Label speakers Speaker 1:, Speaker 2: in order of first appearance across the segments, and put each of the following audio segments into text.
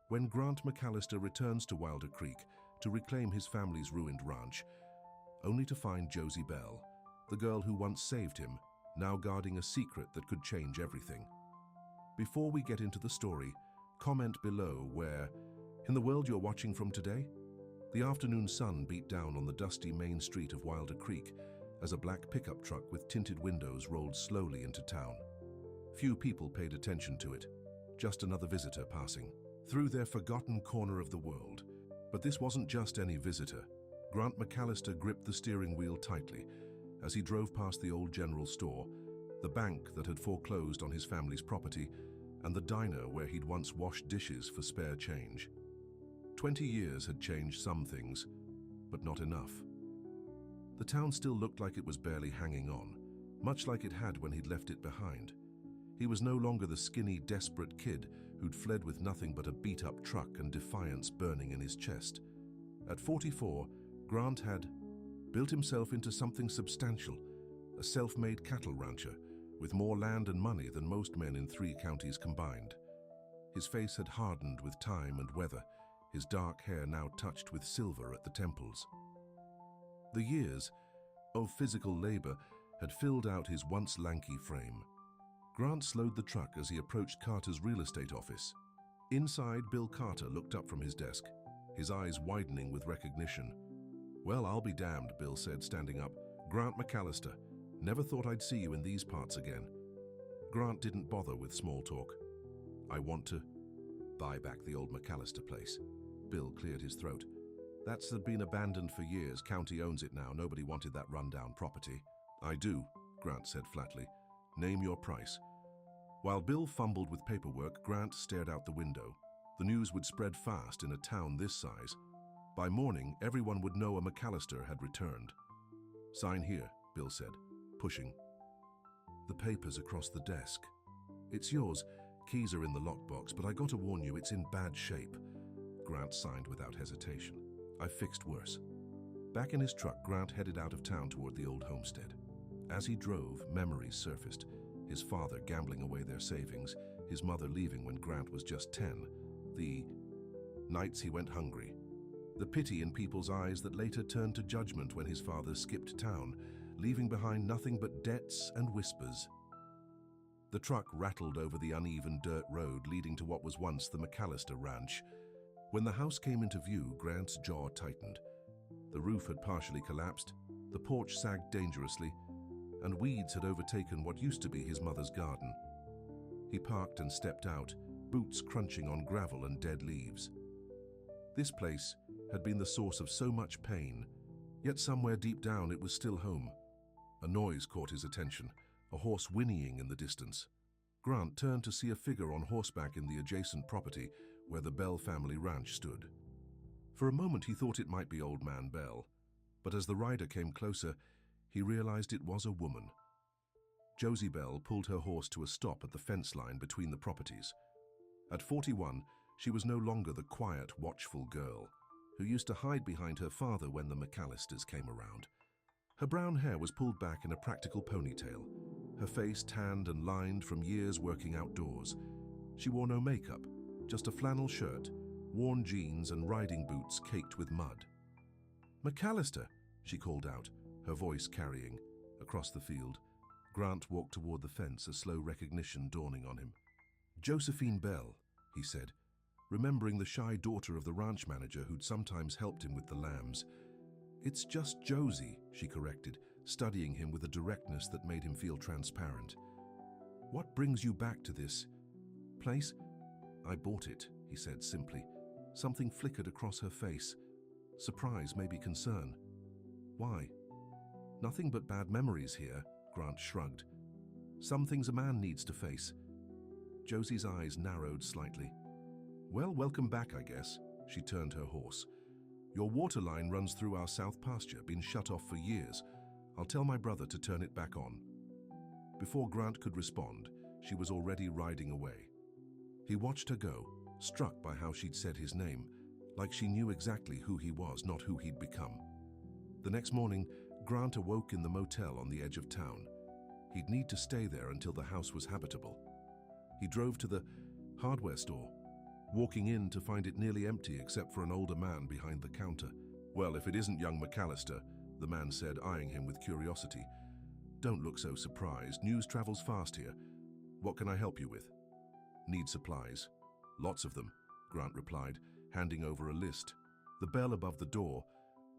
Speaker 1: When Grant McAllister returns to Wilder Creek to reclaim his family's ruined ranch, only to find Josie Bell, the girl who once saved him, now guarding a secret that could change everything. Before we get into the story, comment below where, in the world you're watching from today, the afternoon sun beat down on the dusty main street of Wilder Creek as a black pickup truck with tinted windows rolled slowly into town. Few people paid attention to it, just another visitor passing through their forgotten corner of the world. But this wasn't just any visitor. Grant McAllister gripped the steering wheel tightly as he drove past the old general store, the bank that had foreclosed on his family's property, and the diner where he'd once washed dishes for spare change. 20 years had changed some things, but not enough. The town still looked like it was barely hanging on, much like it had when he'd left it behind. He was no longer the skinny, desperate kid who'd fled with nothing but a beat-up truck and defiance burning in his chest. At 44, Grant had built himself into something substantial, a self-made cattle rancher with more land and money than most men in 3 counties combined. His face had hardened with time and weather, his dark hair now touched with silver at the temples. The years of physical labor had filled out his once lanky frame. Grant slowed the truck as he approached Carter's real estate office. Inside, Bill Carter looked up from his desk, his eyes widening with recognition. "Well, I'll be damned," Bill said, standing up. "Grant McAllister. Never thought I'd see you in these parts again." Grant didn't bother with small talk. "I want to buy back the old McAllister place." Bill cleared his throat. "That's been abandoned for years. County owns it now. Nobody wanted that rundown property." "I do," Grant said flatly. "Name your price." While Bill fumbled with paperwork, Grant stared out the window. The news would spread fast in a town this size. By morning, everyone would know a McAllister had returned. "Sign here," Bill said, pushing the papers across the desk. "It's yours. Keys are in the lockbox, but I gotta warn you, it's in bad shape." Grant signed without hesitation. "I fixed worse." Back in his truck, Grant headed out of town toward the old homestead. As he drove, memories surfaced. His father gambling away their savings, his mother leaving when Grant was just 10, the nights he went hungry, the pity in people's eyes that later turned to judgment when his father skipped town, leaving behind nothing but debts and whispers. The truck rattled over the uneven dirt road leading to what was once the McAllister Ranch. When the house came into view, Grant's jaw tightened. The roof had partially collapsed, the porch sagged dangerously, and weeds had overtaken what used to be his mother's garden. He parked and stepped out, boots crunching on gravel and dead leaves. This place had been the source of so much pain, yet somewhere deep down it was still home. A noise caught his attention, a horse whinnying in the distance. Grant turned to see a figure on horseback in the adjacent property where the Bell family ranch stood. For a moment he thought it might be Old Man Bell, but as the rider came closer, he realized it was a woman. Josie Bell pulled her horse to a stop at the fence line between the properties. At 41, she was no longer the quiet, watchful girl who used to hide behind her father when the McAllisters came around. Her brown hair was pulled back in a practical ponytail, her face tanned and lined from years working outdoors. She wore no makeup, just a flannel shirt, worn jeans and riding boots caked with mud. "McAllister," she called out, her voice carrying across the field. Grant walked toward the fence, a slow recognition dawning on him. "Josephine Bell," he said, remembering the shy daughter of the ranch manager who'd sometimes helped him with the lambs. "It's just Josie," she corrected, studying him with a directness that made him feel transparent. "What brings you back to this place?" "I bought it," he said simply. Something flickered across her face. Surprise, maybe concern. "Why?" "Nothing but bad memories here," Grant shrugged. "Some things a man needs to face." Josie's eyes narrowed slightly. "Well, welcome back, I guess." She turned her horse. "Your water line runs through our south pasture, been shut off for years. I'll tell my brother to turn it back on." Before Grant could respond, she was already riding away. He watched her go, struck by how she'd said his name, like she knew exactly who he was, not who he'd become. The next morning, Grant awoke in the motel on the edge of town. He'd need to stay there until the house was habitable. He drove to the hardware store, walking in to find it nearly empty except for an older man behind the counter. "Well, if it isn't young McAllister," the man said, eyeing him with curiosity. "Don't look so surprised. News travels fast here. What can I help you with?" "Need supplies." "Lots of them," Grant replied, handing over a list. The bell above the door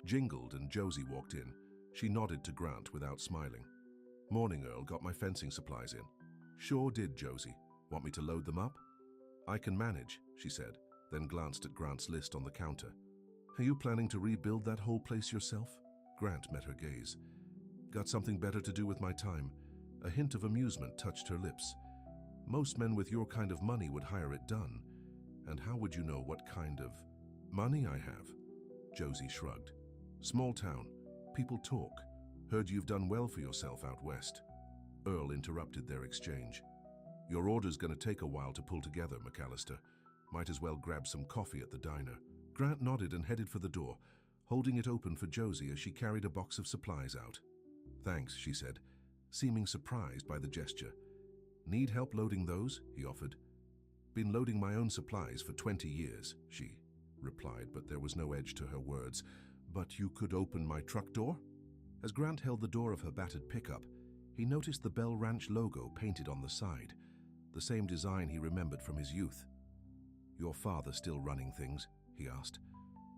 Speaker 1: jingled and Josie walked in. She nodded to Grant without smiling. "Morning, Earl. Got my fencing supplies in?" "Sure did, Josie. Want me to load them up?" "I can manage," she said, then glanced at Grant's list on the counter. "Are you planning to rebuild that whole place yourself?" Grant met her gaze. "Got something better to do with my time." A hint of amusement touched her lips. "Most men with your kind of money would hire it done. And how would you know what kind of money I have?" Josie shrugged. "Small town. People talk. Heard you've done well for yourself out west." Earl interrupted their exchange. "Your order's going to take a while to pull together, McAllister. Might as well grab some coffee at the diner." Grant nodded and headed for the door, holding it open for Josie as she carried a box of supplies out. "Thanks," she said, seeming surprised by the gesture. "Need help loading those?" he offered. "Been loading my own supplies for 20 years, she replied, but there was no edge to her words. "But you could open my truck door?" As Grant held the door of her battered pickup, he noticed the Bell Ranch logo painted on the side, the same design he remembered from his youth. "Your father still running things?" he asked.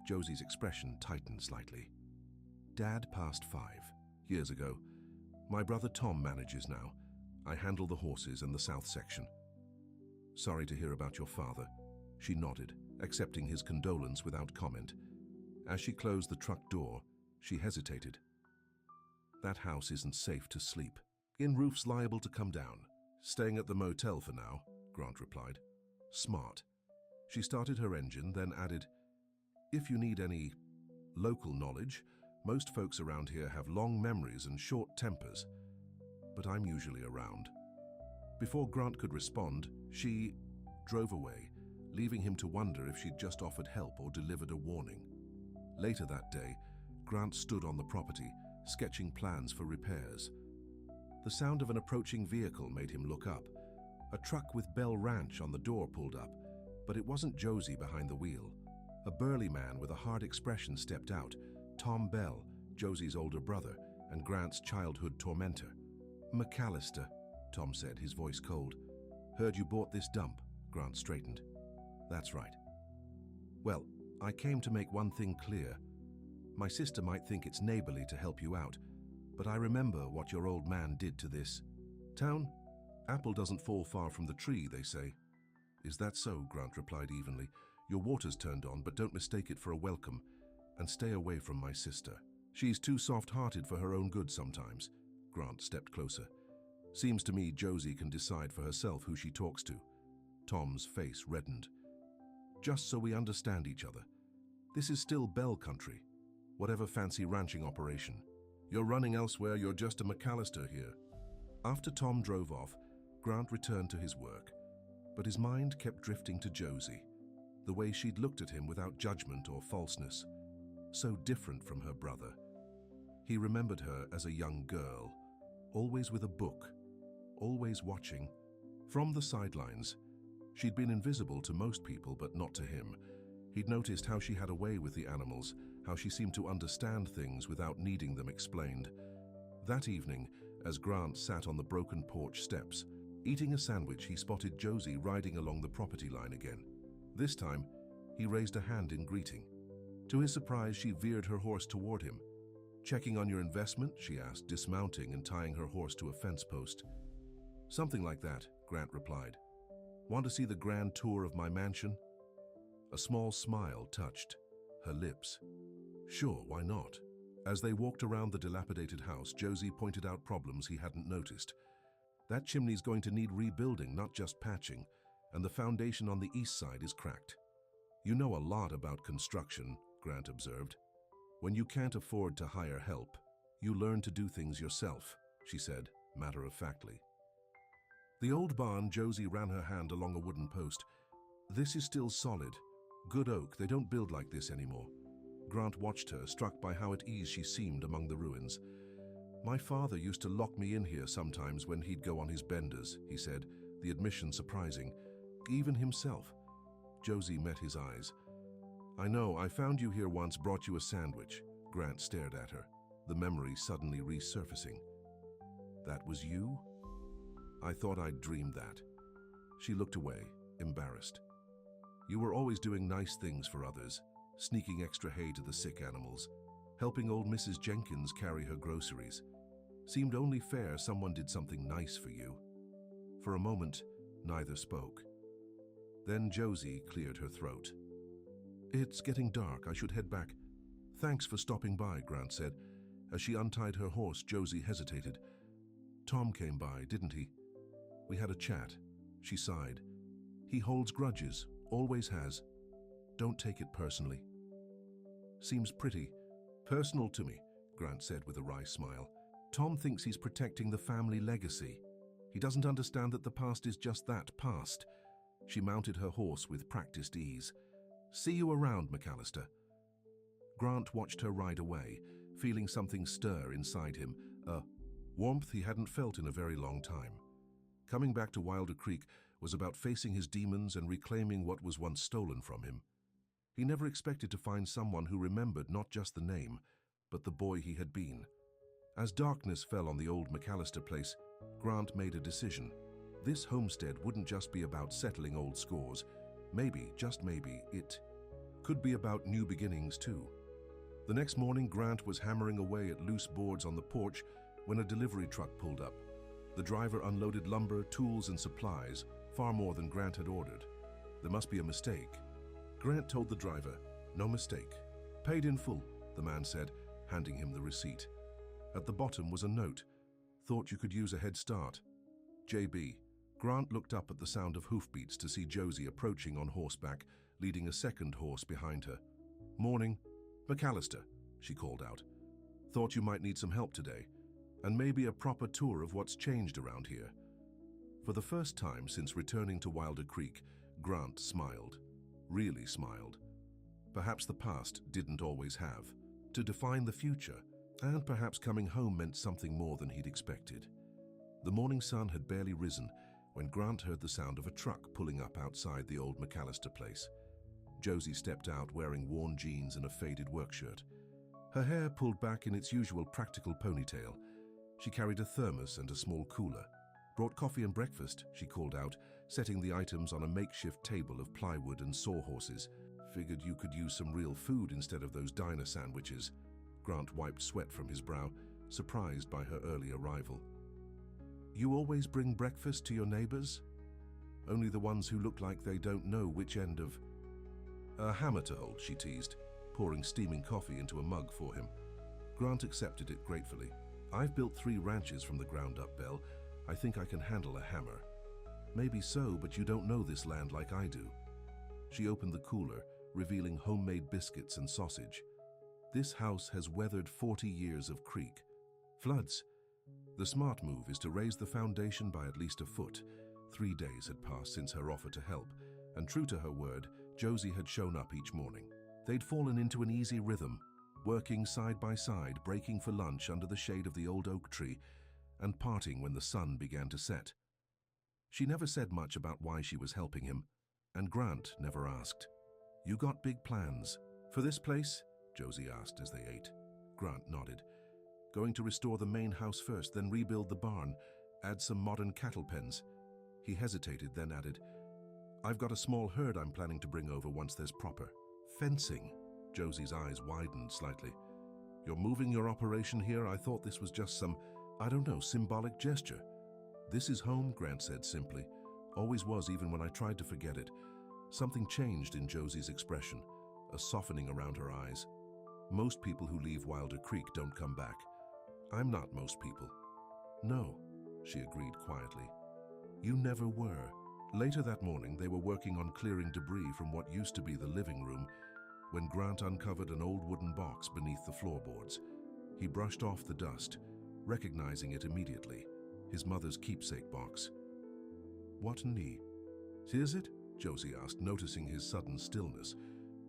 Speaker 1: Josie's expression tightened slightly. "Dad passed 5 years ago. My brother Tom manages now. I handle the horses and the south section." "Sorry to hear about your father." She nodded, accepting his condolence without comment. As she closed the truck door, she hesitated. "That house isn't safe to sleep in. Roof's liable to come down." "Staying at the motel for now," Grant replied. "Smart." She started her engine, then added, "If you need any local knowledge, most folks around here have long memories and short tempers. But I'm usually around." Before Grant could respond, she drove away, leaving him to wonder if she'd just offered help or delivered a warning. Later that day, Grant stood on the property, sketching plans for repairs. The sound of an approaching vehicle made him look up. A truck with Bell Ranch on the door pulled up, but it wasn't Josie behind the wheel. A burly man with a hard expression stepped out, Tom Bell, Josie's older brother and Grant's childhood tormentor. "McAllister," Tom said, his voice cold. "Heard you bought this dump," Grant straightened. "That's right." "Well, I came to make one thing clear. My sister might think it's neighborly to help you out, but I remember what your old man did to this town. Apple doesn't fall far from the tree, they say." "Is that so?" Grant replied evenly. "Your water's turned on, but don't mistake it for a welcome. And stay away from my sister. She's too soft-hearted for her own good sometimes." Grant stepped closer. "Seems to me Josie can decide for herself who she talks to." Tom's face reddened. "Just so we understand each other. This is still Bell country. Whatever fancy ranching operation. You're running elsewhere, you're just a McAllister here." After Tom drove off, Grant returned to his work, but his mind kept drifting to Josie, the way she'd looked at him without judgment or falseness. So different from her brother. He remembered her as a young girl, always with a book, always watching. From the sidelines, she'd been invisible to most people, but not to him. He'd noticed how she had a way with the animals, how she seemed to understand things without needing them explained. That evening, as Grant sat on the broken porch steps, eating a sandwich, he spotted Josie riding along the property line again. This time, he raised a hand in greeting. To his surprise, she veered her horse toward him. "Checking on your investment?" she asked, dismounting and tying her horse to a fence post. "Something like that," Grant replied. "Want to see the grand tour of my mansion?" A small smile touched her lips. "Sure, why not?" As they walked around the dilapidated house, Josie pointed out problems he hadn't noticed. "That chimney's going to need rebuilding, not just patching, and the foundation on the east side is cracked." "You know a lot about construction," Grant observed. "When you can't afford to hire help, you learn to do things yourself," she said, matter-of-factly. The old barn, Josie ran her hand along a wooden post. "This is still solid. Good oak, they don't build like this anymore." Grant watched her, struck by how at ease she seemed among the ruins. "My father used to lock me in here sometimes when he'd go on his benders," he said, the admission surprising. "Even himself. Josie met his eyes. "I know, I found you here once, brought you a sandwich." Grant stared at her, the memory suddenly resurfacing. "That was you? I thought I'd dreamed that." She looked away, embarrassed. "You were always doing nice things for others, sneaking extra hay to the sick animals, helping old Mrs. Jenkins carry her groceries. Seemed only fair someone did something nice for you." For a moment, neither spoke. Then Josie cleared her throat. "It's getting dark. I should head back." "Thanks for stopping by," Grant said. As she untied her horse, Josie hesitated. "Tom came by, didn't he?" "We had a chat." She sighed. "He holds grudges, always has. Don't take it personally." "Seems pretty personal to me," Grant said with a wry smile. "Tom thinks he's protecting the family legacy. He doesn't understand that the past is just that, past." She mounted her horse with practiced ease. "See you around, McAllister." Grant watched her ride away, feeling something stir inside him, a warmth he hadn't felt in a very long time. Coming back to Wilder Creek was about facing his demons and reclaiming what was once stolen from him. He never expected to find someone who remembered not just the name, but the boy he had been. As darkness fell on the old McAllister place, Grant made a decision. This homestead wouldn't just be about settling old scores. Maybe, just maybe, it could be about new beginnings too. The next morning, Grant was hammering away at loose boards on the porch when a delivery truck pulled up. The driver unloaded lumber, tools, and supplies, far more than Grant had ordered. There must be a mistake. Grant told the driver, "No mistake. Paid in full," the man said, handing him the receipt. At the bottom was a note. "Thought you could use a head start. JB." Grant looked up at the sound of hoofbeats to see Josie approaching on horseback, leading a second horse behind her. "Morning. McAllister," she called out. "Thought you might need some help today, and maybe a proper tour of what's changed around here." For the first time since returning to Wilder Creek, Grant smiled. Really smiled. Perhaps the past didn't always have to define the future, and perhaps coming home meant something more than he'd expected. The morning sun had barely risen when Grant heard the sound of a truck pulling up outside the old McAllister place. Josie stepped out wearing worn jeans and a faded work shirt. Her hair pulled back in its usual practical ponytail. She carried a thermos and a small cooler. "Brought coffee and breakfast," she called out, setting the items on a makeshift table of plywood and sawhorses. "Figured you could use some real food instead of those diner sandwiches." Grant wiped sweat from his brow, surprised by her early arrival. "You always bring breakfast to your neighbors?" "Only the ones who look like they don't know which end of—" "A hammer to hold," she teased, pouring steaming coffee into a mug for him. Grant accepted it gratefully. "I've built 3 ranches from the ground up, Belle. I think I can handle a hammer." "Maybe so, but you don't know this land like I do." She opened the cooler, revealing homemade biscuits and sausage. "This house has weathered 40 years of creek floods. The smart move is to raise the foundation by at least a foot." 3 days had passed since her offer to help, and true to her word, Josie had shown up each morning. They'd fallen into an easy rhythm, working side by side, breaking for lunch under the shade of the old oak tree, and parting when the sun began to set. She never said much about why she was helping him, and Grant never asked. "You got big plans for this place?" Josie asked as they ate. Grant nodded. "Going to restore the main house first, then rebuild the barn, add some modern cattle pens." He hesitated, then added, "I've got a small herd I'm planning to bring over once there's proper fencing." Josie's eyes widened slightly. "You're moving your operation here? I thought this was just some, I don't know, symbolic gesture." "This is home," Grant said simply. "Always was, even when I tried to forget it." Something changed in Josie's expression, a softening around her eyes. "Most people who leave Wilder Creek don't come back. I'm not most people." "No," she agreed quietly. "You never were." Later that morning, they were working on clearing debris from what used to be the living room when Grant uncovered an old wooden box beneath the floorboards. He brushed off the dust, recognizing it immediately, his mother's keepsake box. "What is it?" Josie asked, noticing his sudden stillness.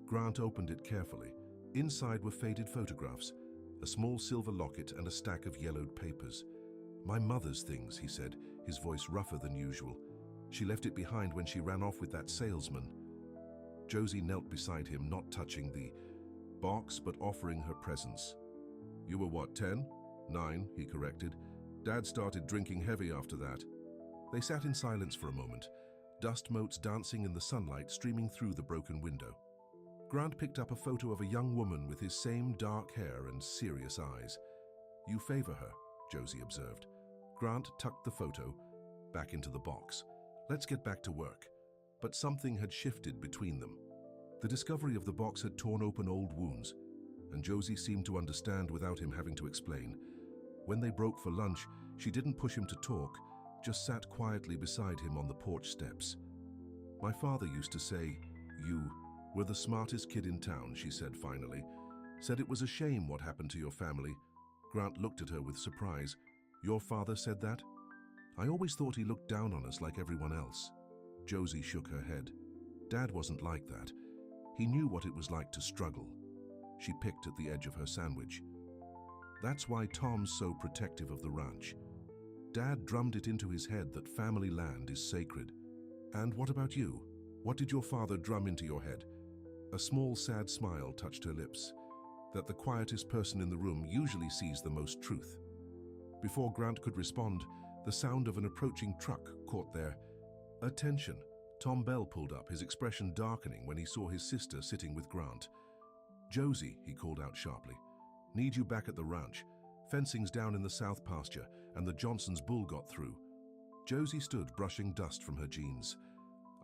Speaker 1: Grant opened it carefully. Inside were faded photographs, a small silver locket and a stack of yellowed papers. "My mother's things," he said, his voice rougher than usual. "She left it behind when she ran off with that salesman." Josie knelt beside him, not touching the box, but offering her presence. "You were what, 10? 9, he corrected. Dad started drinking heavy after that." They sat in silence for a moment, dust motes dancing in the sunlight streaming through the broken window. Grant picked up a photo of a young woman with his same dark hair and serious eyes. "You favor her," Josie observed. Grant tucked the photo back into the box. "Let's get back to work." But something had shifted between them. The discovery of the box had torn open old wounds, and Josie seemed to understand without him having to explain. When they broke for lunch, she didn't push him to talk, just sat quietly beside him on the porch steps. "My father used to say, you were the smartest kid in town," she said finally. "Said it was a shame what happened to your family." Grant looked at her with surprise. "Your father said that?" "I always thought he looked down on us like everyone else." Josie shook her head. "Dad wasn't like that. He knew what it was like to struggle." She picked at the edge of her sandwich. "That's why Tom's so protective of the ranch. Dad drummed it into his head that family land is sacred." "And what about you? What did your father drum into your head?" A small, sad smile touched her lips. "That the quietest person in the room usually sees the most truth." Before Grant could respond, the sound of an approaching truck caught their attention. Tom Bell pulled up, his expression darkening when he saw his sister sitting with Grant. "Josie," he called out sharply, "need you back at the ranch. Fencing's down in the south pasture, and the Johnson's bull got through." Josie stood, brushing dust from her jeans.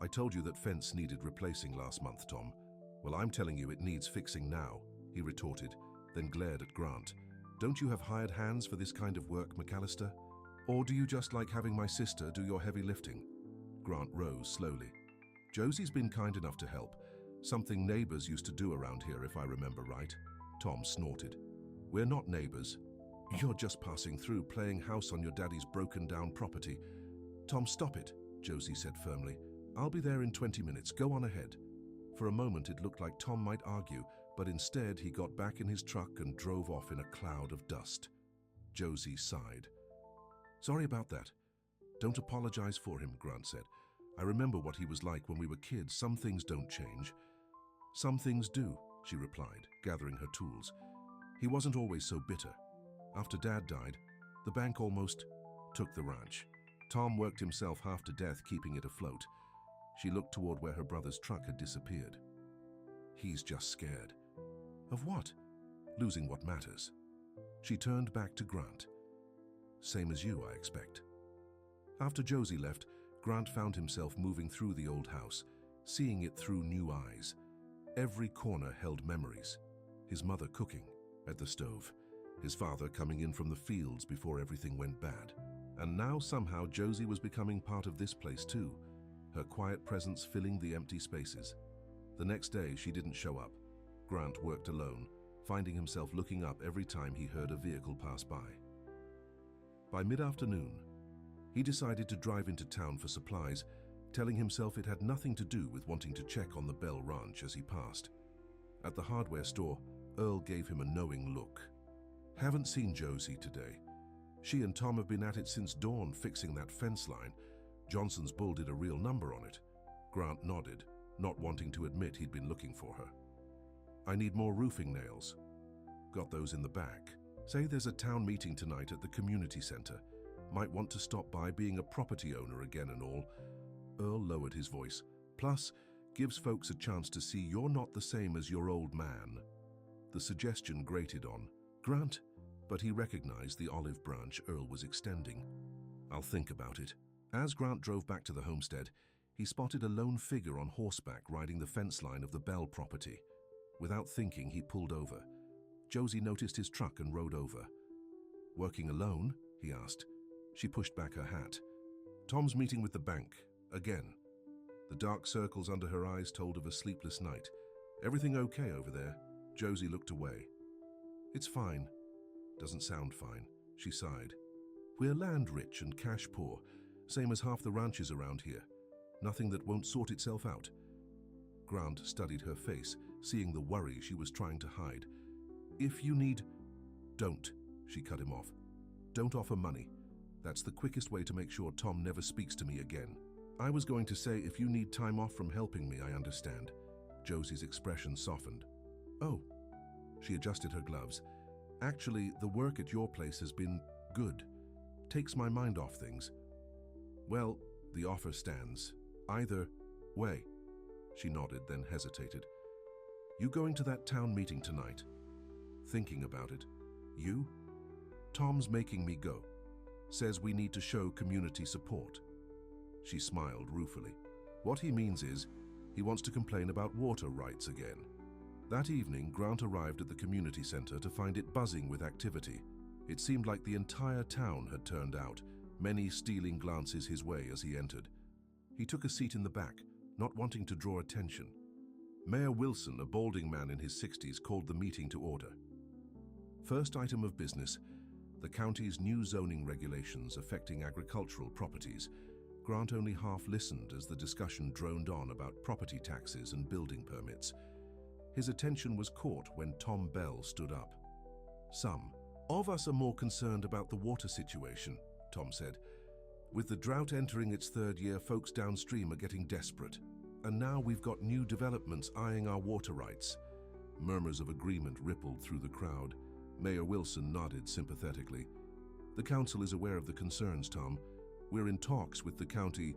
Speaker 1: "I told you that fence needed replacing last month, Tom." "Well, I'm telling you it needs fixing now," he retorted, then glared at Grant. "Don't you have hired hands for this kind of work, McAllister? Or do you just like having my sister do your heavy lifting?" Grant rose slowly. "Josie's been kind enough to help. Something neighbors used to do around here, if I remember right." Tom snorted. "We're not neighbors. You're just passing through, playing house on your daddy's broken-down property." "Tom, stop it," Josie said firmly. "I'll be there in 20 minutes. Go on ahead." For a moment it looked like Tom might argue, but instead he got back in his truck and drove off in a cloud of dust. Josie sighed. "Sorry about that." "Don't apologize for him," Grant said. "I remember what he was like when we were kids. Some things don't change." "Some things do," she replied, gathering her tools. "He wasn't always so bitter. After Dad died, the bank almost took the ranch. Tom worked himself half to death keeping it afloat." She looked toward where her brother's truck had disappeared. "He's just scared." "Of what?" "Losing what matters." She turned back to Grant. "Same as you, I expect." After Josie left, Grant found himself moving through the old house, seeing it through new eyes. Every corner held memories. His mother cooking at the stove, his father coming in from the fields before everything went bad. And now somehow Josie was becoming part of this place too, her quiet presence filling the empty spaces. The next day she didn't show up. Grant worked alone, finding himself looking up every time he heard a vehicle pass by. By mid-afternoon, he decided to drive into town for supplies, telling himself it had nothing to do with wanting to check on the Bell Ranch as he passed. At the hardware store, Earl gave him a knowing look. "Haven't seen Josie today. She and Tom have been at it since dawn fixing that fence line. Johnson's bull did a real number on it." Grant nodded, not wanting to admit he'd been looking for her. "I need more roofing nails." "Got those in the back. Say there's a town meeting tonight at the community center. Might want to stop by, being a property owner again and all." Earl lowered his voice. "Plus, gives folks a chance to see you're not the same as your old man." The suggestion grated on Grant, but he recognized the olive branch Earl was extending. "I'll think about it." As Grant drove back to the homestead, he spotted a lone figure on horseback riding the fence line of the Bell property. Without thinking, he pulled over. Josie noticed his truck and rode over. "Working alone?" he asked. She pushed back her hat. "Tom's meeting with the bank, again." The dark circles under her eyes told of a sleepless night. "Everything okay over there?" Josie looked away. "It's fine." "Doesn't sound fine," she sighed. "We're land rich and cash poor, same as half the ranches around here. Nothing that won't sort itself out." Grant studied her face, seeing the worry she was trying to hide. "If you need..." "Don't," she cut him off. "Don't offer money. That's the quickest way to make sure Tom never speaks to me again." "I was going to say, if you need time off from helping me, I understand." Josie's expression softened. "Oh." She adjusted her gloves. "Actually, the work at your place has been good. Takes my mind off things." "Well, the offer stands. Either way." She nodded, then hesitated. "You going to that town meeting tonight?" "Thinking about it." "You?" "Tom's making me go. Says we need to show community support." She smiled ruefully. "What he means is, he wants to complain about water rights again." That evening, Grant arrived at the community center to find it buzzing with activity. It seemed like the entire town had turned out, many stealing glances his way as he entered. He took a seat in the back, not wanting to draw attention. Mayor Wilson, a balding man in his 60s, called the meeting to order. First item of business, the county's new zoning regulations affecting agricultural properties. Grant only half listened as the discussion droned on about property taxes and building permits. His attention was caught when Tom Bell stood up. "Some of us are more concerned about the water situation," Tom said. "With the drought entering its third year, folks downstream are getting desperate. And now we've got new developments eyeing our water rights." Murmurs of agreement rippled through the crowd. Mayor Wilson nodded sympathetically. "The council is aware of the concerns, Tom. We're in talks with the county."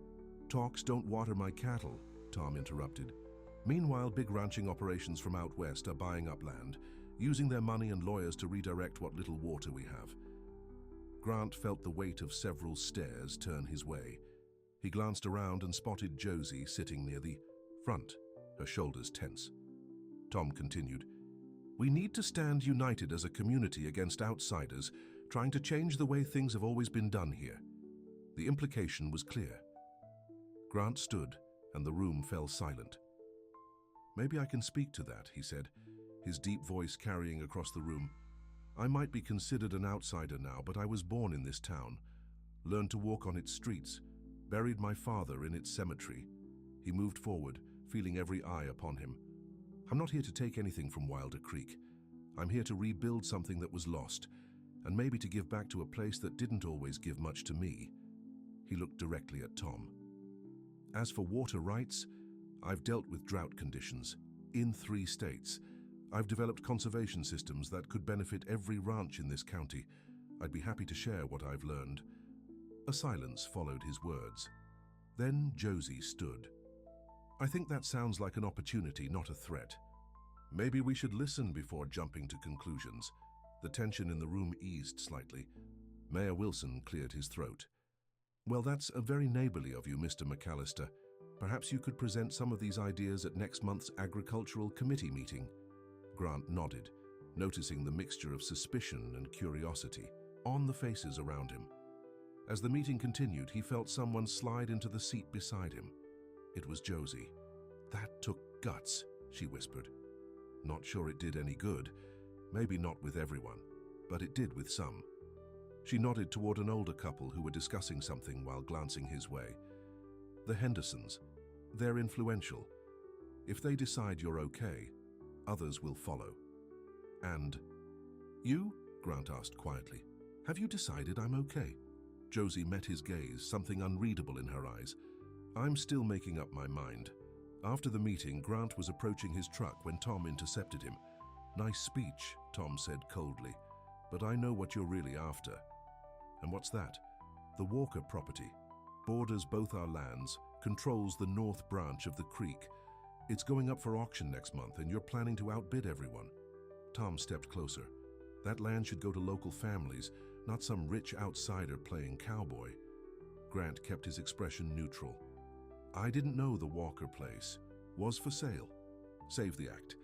Speaker 1: "Talks don't water my cattle," Tom interrupted. "Meanwhile, big ranching operations from out west are buying up land, using their money and lawyers to redirect what little water we have." Grant felt the weight of several stares turn his way. He glanced around and spotted Josie sitting near the front, her shoulders tense. Tom continued, "We need to stand united as a community against outsiders trying to change the way things have always been done here." The implication was clear. Grant stood, and the room fell silent. "Maybe I can speak to that," he said, his deep voice carrying across the room. "I might be considered an outsider now, but I was born in this town, learned to walk on its streets, buried my father in its cemetery." He moved forward, feeling every eye upon him. "I'm not here to take anything from Wilder Creek. I'm here to rebuild something that was lost, and maybe to give back to a place that didn't always give much to me." He looked directly at Tom. "As for water rights, I've dealt with drought conditions in 3 states. I've developed conservation systems that could benefit every ranch in this county. I'd be happy to share what I've learned." A silence followed his words. Then Josie stood. "I think that sounds like an opportunity, not a threat. Maybe we should listen before jumping to conclusions." The tension in the room eased slightly. Mayor Wilson cleared his throat. "Well, that's very neighborly of you, Mr. McAllister. Perhaps you could present some of these ideas at next month's Agricultural Committee meeting." Grant nodded, noticing the mixture of suspicion and curiosity on the faces around him. As the meeting continued, he felt someone slide into the seat beside him. It was Josie. "That took guts," she whispered. "Not sure it did any good. Maybe not with everyone, but it did with some." She nodded toward an older couple who were discussing something while glancing his way. "The Hendersons. They're influential. If they decide you're okay, others will follow." "And you?" Grant asked quietly. "Have you decided I'm okay?" Josie met his gaze, something unreadable in her eyes. "I'm still making up my mind." After the meeting, Grant was approaching his truck when Tom intercepted him. "Nice speech," Tom said coldly, "but I know what you're really after." "And what's that?" "The Walker property. Borders both our lands, controls the north branch of the creek. It's going up for auction next month, and you're planning to outbid everyone." Tom stepped closer. "That land should go to local families, not some rich outsider playing cowboy." Grant kept his expression neutral. "I didn't know the Walker place was for sale. Save the act.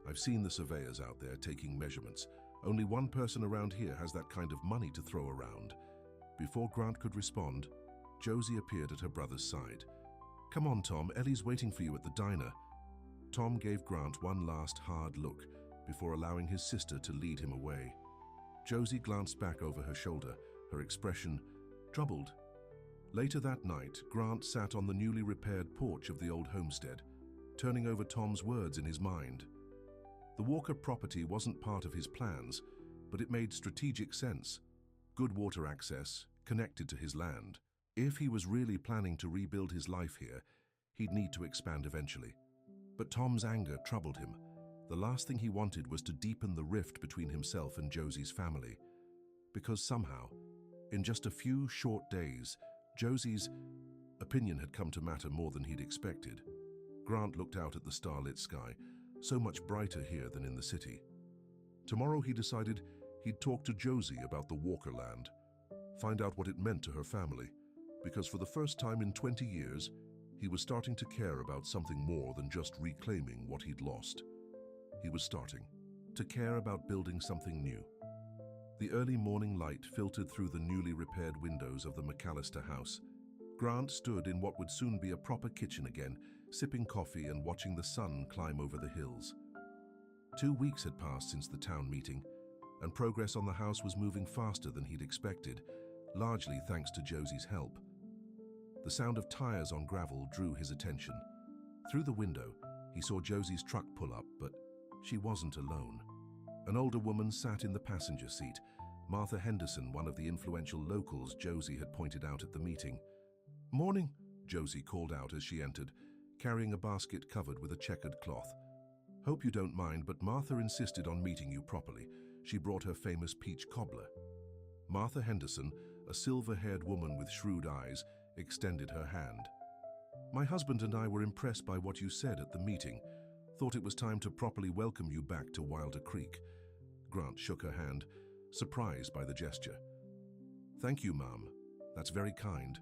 Speaker 1: I've seen the surveyors out there taking measurements. Only one person around here has that kind of money to throw around." Before Grant could respond, Josie appeared at her brother's side. "Come on, Tom, Ellie's waiting for you at the diner." Tom gave Grant one last hard look before allowing his sister to lead him away. Josie glanced back over her shoulder, her expression troubled. Later that night, Grant sat on the newly repaired porch of the old homestead, turning over Tom's words in his mind. The Walker property wasn't part of his plans, but it made strategic sense. Good water access, connected to his land. If he was really planning to rebuild his life here, he'd need to expand eventually. But Tom's anger troubled him. The last thing he wanted was to deepen the rift between himself and Josie's family. Because somehow, in just a few short days, Josie's opinion had come to matter more than he'd expected. Grant looked out at the starlit sky, so much brighter here than in the city. Tomorrow, he decided, he'd talk to Josie about the Walker land, find out what it meant to her family, because for the first time in 20 years, he was starting to care about something more than just reclaiming what he'd lost. He was starting to care about building something new. The early morning light filtered through the newly repaired windows of the McAllister house. Grant stood in what would soon be a proper kitchen again, sipping coffee and watching the sun climb over the hills. 2 weeks had passed since the town meeting, and progress on the house was moving faster than he'd expected, largely thanks to Josie's help. The sound of tires on gravel drew his attention. Through the window, he saw Josie's truck pull up, but she wasn't alone. An older woman sat in the passenger seat, Martha Henderson, one of the influential locals Josie had pointed out at the meeting. "Morning," Josie called out as she entered, carrying a basket covered with a checkered cloth. "Hope you don't mind, but Martha insisted on meeting you properly. She brought her famous peach cobbler." Martha Henderson, a silver-haired woman with shrewd eyes, extended her hand. "My husband and I were impressed by what you said at the meeting. Thought it was time to properly welcome you back to Wilder Creek." Grant shook her hand, surprised by the gesture. "Thank you, Ma'am. That's very kind."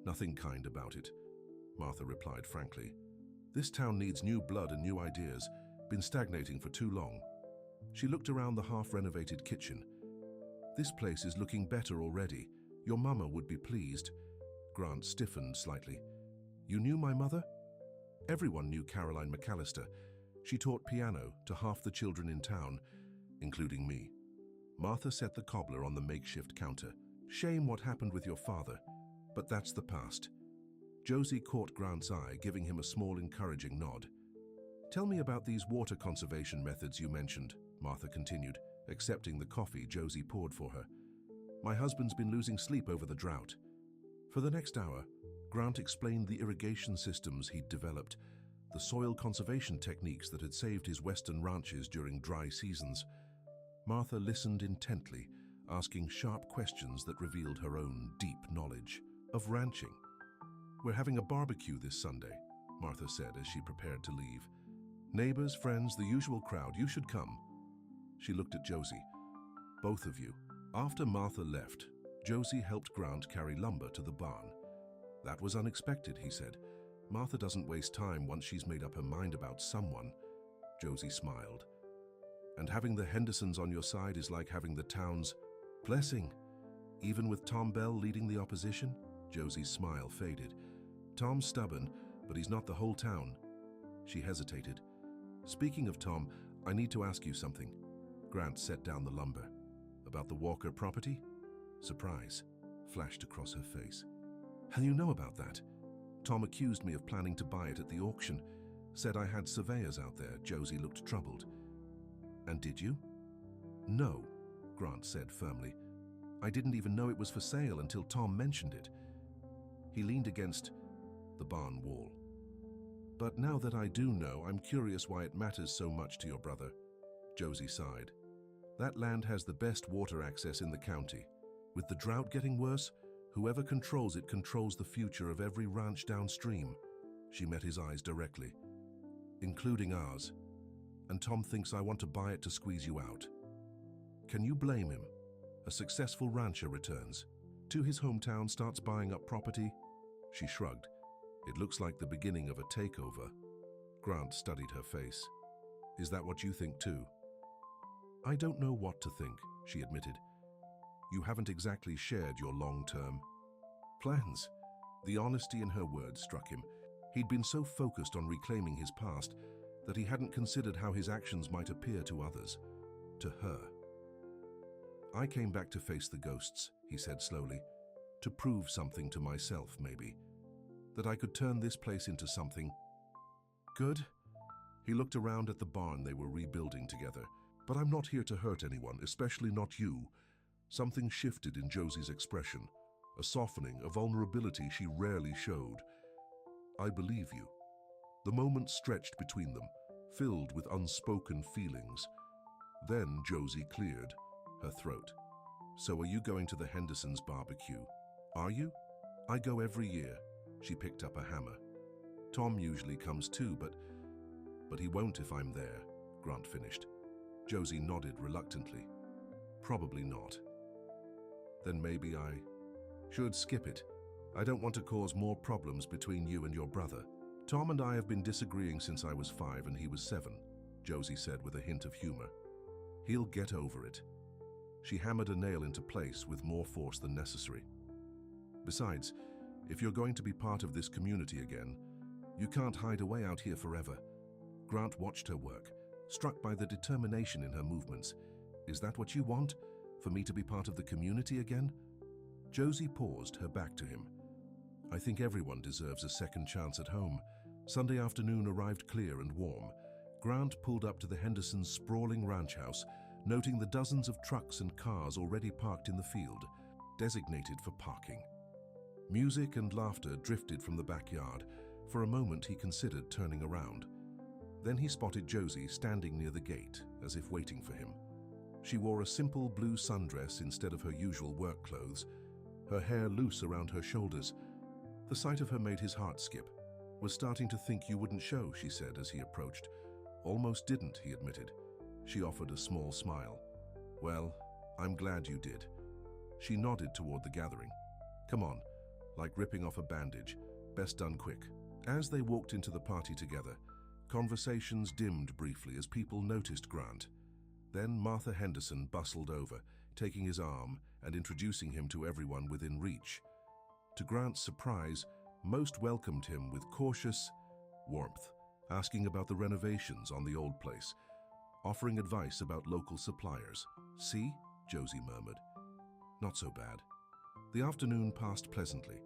Speaker 1: "Nothing kind about it," Martha replied frankly. "This town needs new blood and new ideas. Been stagnating for too long." She looked around the half-renovated kitchen. "This place is looking better already. Your mama would be pleased." Grant stiffened slightly. "You knew my mother?" Everyone knew Caroline McAllister. She taught piano to half the children in town, including me. Martha set the cobbler on the makeshift counter. "Shame what happened with your father, but that's the past." Josie caught Grant's eye, giving him a small encouraging nod. "Tell me about these water conservation methods you mentioned," Martha continued, accepting the coffee Josie poured for her. "My husband's been losing sleep over the drought." For the next hour, Grant explained the irrigation systems he'd developed, the soil conservation techniques that had saved his western ranches during dry seasons. Martha listened intently, asking sharp questions that revealed her own deep knowledge of ranching. "We're having a barbecue this Sunday," Martha said as she prepared to leave. "Neighbors, friends, the usual crowd. You should come." She looked at Josie. "Both of you." After Martha left, Josie helped Grant carry lumber to the barn. "That was unexpected," he said. "Martha doesn't waste time once she's made up her mind about someone." Josie smiled. "And having the Hendersons on your side is like having the town's blessing. Even with Tom Bell leading the opposition?" Josie's smile faded. "Tom's stubborn, but he's not the whole town." She hesitated. "Speaking of Tom, I need to ask you something." Grant set down the lumber. "About the Walker property?" Surprise flashed across her face. "How do you know about that?" "Tom accused me of planning to buy it at the auction. Said I had surveyors out there." Josie looked troubled. "And did you?" "No," Grant said firmly. "I didn't even know it was for sale until Tom mentioned it." He leaned against the barn wall. "But now that I do know, I'm curious why it matters so much to your brother." Josie sighed. "That land has the best water access in the county. With the drought getting worse, whoever controls it controls the future of every ranch downstream." She met his eyes directly. "Including ours. And Tom thinks I want to buy it to squeeze you out. Can you blame him? A successful rancher returns to his hometown, starts buying up property." She shrugged. "It looks like the beginning of a takeover." Grant studied her face. "Is that what you think too?" "I don't know what to think," she admitted. "You haven't exactly shared your long-term plans." The honesty in her words struck him. He'd been so focused on reclaiming his past that he hadn't considered how his actions might appear to others, to her. "I came back to face the ghosts," he said slowly, "to prove something to myself, maybe. That I could turn this place into something good." He looked around at the barn they were rebuilding together. "But I'm not here to hurt anyone, especially not you." Something shifted in Josie's expression, a softening, a vulnerability she rarely showed. "I believe you." The moment stretched between them, filled with unspoken feelings. Then Josie cleared her throat. "So are you going to the Hendersons' barbecue? Are you?" "I go every year." She picked up a hammer. "Tom usually comes too, but he won't if I'm there," Grant finished. Josie nodded reluctantly. "Probably not." "Then maybe I should skip it. I don't want to cause more problems between you and your brother. Tom and I have been disagreeing since I was 5 and he was 7, Josie said with a hint of humor. "He'll get over it." She hammered a nail into place with more force than necessary. "Besides, if you're going to be part of this community again, you can't hide away out here forever." Grant watched her work, struck by the determination in her movements. "Is that what you want? For me to be part of the community again?" Josie paused, her back to him. "I think everyone deserves a second chance at home." Sunday afternoon arrived clear and warm. Grant pulled up to the Hendersons' sprawling ranch house, noting the dozens of trucks and cars already parked in the field, designated for parking. Music and laughter drifted from the backyard. For a moment he considered turning around. Then he spotted Josie standing near the gate, as if waiting for him. She wore a simple blue sundress instead of her usual work clothes, her hair loose around her shoulders. The sight of her made his heart skip. "Was starting to think you wouldn't show," she said as he approached. "Almost didn't," he admitted. She offered a small smile. "Well, I'm glad you did." She nodded toward the gathering. "Come on," like ripping off a bandage. "Best done quick." As they walked into the party together, conversations dimmed briefly as people noticed Grant. Then Martha Henderson bustled over, taking his arm and introducing him to everyone within reach. To Grant's surprise, most welcomed him with cautious warmth, asking about the renovations on the old place, offering advice about local suppliers. "See?" Josie murmured. "Not so bad." The afternoon passed pleasantly.